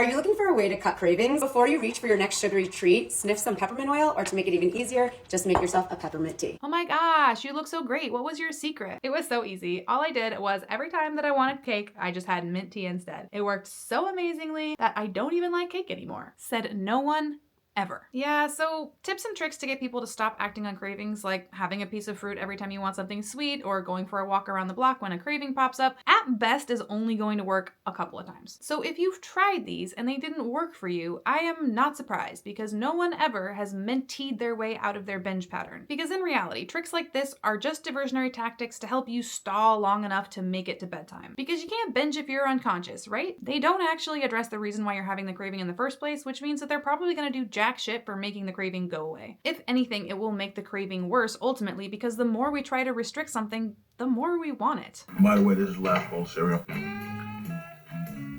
Are you looking for a way to cut cravings? Before you reach for your next sugary treat, sniff some peppermint oil, or to make it even easier, just make yourself a peppermint tea. Oh my gosh, you look so great. What was your secret? It was so easy. All I did was every time that I wanted cake, I just had mint tea instead. It worked so amazingly that I don't even like cake anymore. Said no one ever. Yeah, so tips and tricks to get people to stop acting on cravings, like having a piece of fruit every time you want something sweet or going for a walk around the block when a craving pops up, at best is only going to work a couple of times. So if you've tried these and they didn't work for you, I am not surprised because no one ever has mint tea'd their way out of their binge pattern. Because in reality, tricks like this are just diversionary tactics to help you stall long enough to make it to bedtime. Because you can't binge if you're unconscious, right? They don't actually address the reason why you're having the craving in the first place, which means that they're probably going to do jack shit for making the craving go away. If anything, it will make the craving worse ultimately because the more we try to restrict something, the more we want it. By the way, this is the last bowl of cereal.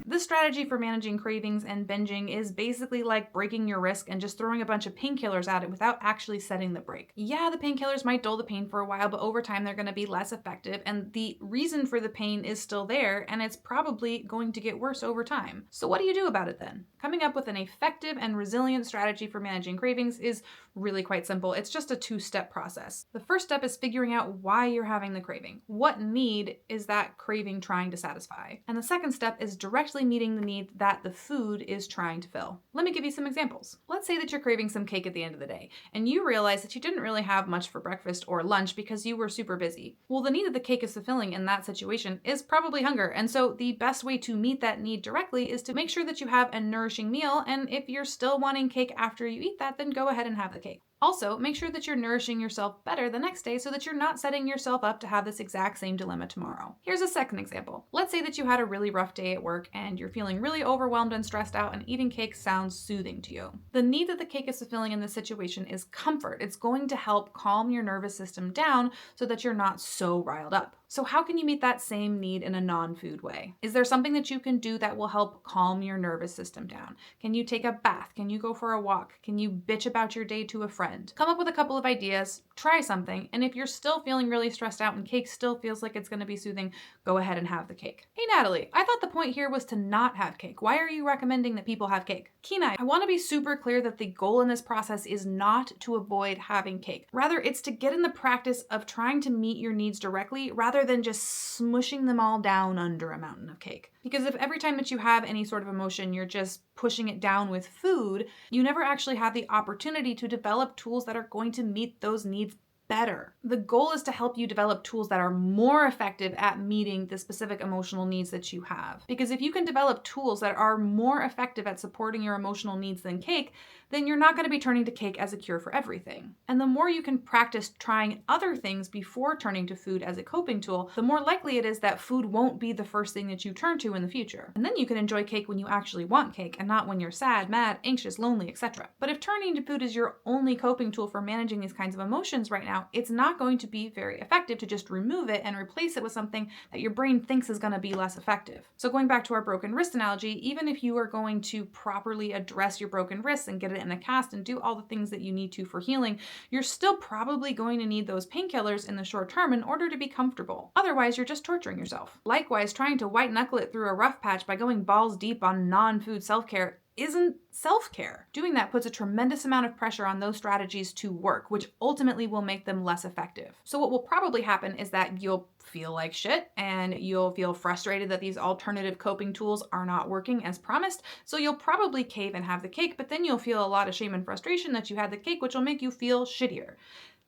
This strategy for managing cravings and binging is basically like breaking your wrist and just throwing a bunch of painkillers at it without actually setting the brake. Yeah, the painkillers might dull the pain for a while, but over time they're going to be less effective, and the reason for the pain is still there, and it's probably going to get worse over time. So what do you do about it then? Coming up with an effective and resilient strategy for managing cravings is really quite simple. It's just a two-step process. The first step is figuring out why you're having the craving. What need is that craving trying to satisfy? And the second step is directly meeting the need that the food is trying to fill. Let me give you some examples. Let's say that you're craving some cake at the end of the day, and you realize that you didn't really have much for breakfast or lunch because you were super busy. Well, the need that the cake is fulfilling in that situation is probably hunger, and so the best way to meet that need directly is to make sure that you have a nourishing meal, and if you're still wanting cake after you eat that, then go ahead and have the cake. Also, make sure that you're nourishing yourself better the next day so that you're not setting yourself up to have this exact same dilemma tomorrow. Here's a second example. Let's say that you had a really rough day at work and you're feeling really overwhelmed and stressed out, and eating cake sounds soothing to you. The need that the cake is fulfilling in this situation is comfort. It's going to help calm your nervous system down so that you're not so riled up. So how can you meet that same need in a non-food way? Is there something that you can do that will help calm your nervous system down? Can you take a bath? Can you go for a walk? Can you bitch about your day to a friend? Come up with a couple of ideas, try something, and if you're still feeling really stressed out and cake still feels like it's going to be soothing, go ahead and have the cake. Hey Natalie, I thought the point here was to not have cake. Why are you recommending that people have cake? Kenai, I want to be super clear that the goal in this process is not to avoid having cake. Rather, it's to get in the practice of trying to meet your needs directly rather than just smushing them all down under a mountain of cake. Because if every time that you have any sort of emotion, you're just pushing it down with food, you never actually have the opportunity to develop tools that are going to meet those needs better. The goal is to help you develop tools that are more effective at meeting the specific emotional needs that you have. Because if you can develop tools that are more effective at supporting your emotional needs than cake, then you're not going to be turning to cake as a cure for everything. And the more you can practice trying other things before turning to food as a coping tool, the more likely it is that food won't be the first thing that you turn to in the future. And then you can enjoy cake when you actually want cake and not when you're sad, mad, anxious, lonely, etc. But if turning to food is your only coping tool for managing these kinds of emotions right now, it's not going to be very effective to just remove it and replace it with something that your brain thinks is going to be less effective. So going back to our broken wrist analogy, even if you are going to properly address your broken wrist and get it in a cast and do all the things that you need to for healing, you're still probably going to need those painkillers in the short term in order to be comfortable. Otherwise, you're just torturing yourself. Likewise, trying to white knuckle it through a rough patch by going balls deep on non-food self-care isn't self-care. Doing that puts a tremendous amount of pressure on those strategies to work, which ultimately will make them less effective. So what will probably happen is that you'll feel like shit and you'll feel frustrated that these alternative coping tools are not working as promised. So you'll probably cave and have the cake, but then you'll feel a lot of shame and frustration that you had the cake, which will make you feel shittier.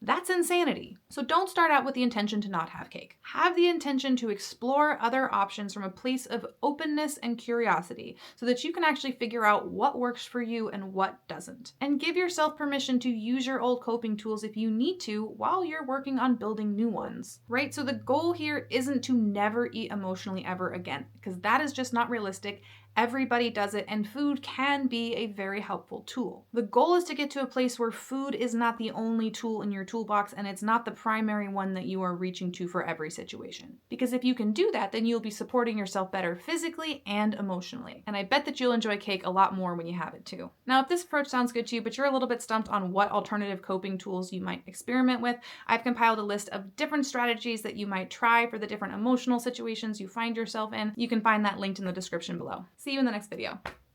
That's insanity. So don't start out with the intention to not have cake. Have the intention to explore other options from a place of openness and curiosity so that you can actually figure out what works for you and what doesn't. And give yourself permission to use your old coping tools if you need to while you're working on building new ones, right? So the goal here isn't to never eat emotionally ever again, because that is just not realistic. Everybody does it, and food can be a very helpful tool. The goal is to get to a place where food is not the only tool in your toolbox and it's not the primary one that you are reaching to for every situation. Because if you can do that, then you'll be supporting yourself better physically and emotionally. And I bet that you'll enjoy cake a lot more when you have it too. Now, if this approach sounds good to you, but you're a little bit stumped on what alternative coping tools you might experiment with, I've compiled a list of different strategies that you might try for the different emotional situations you find yourself in. You can find that linked in the description below. See you in the next video.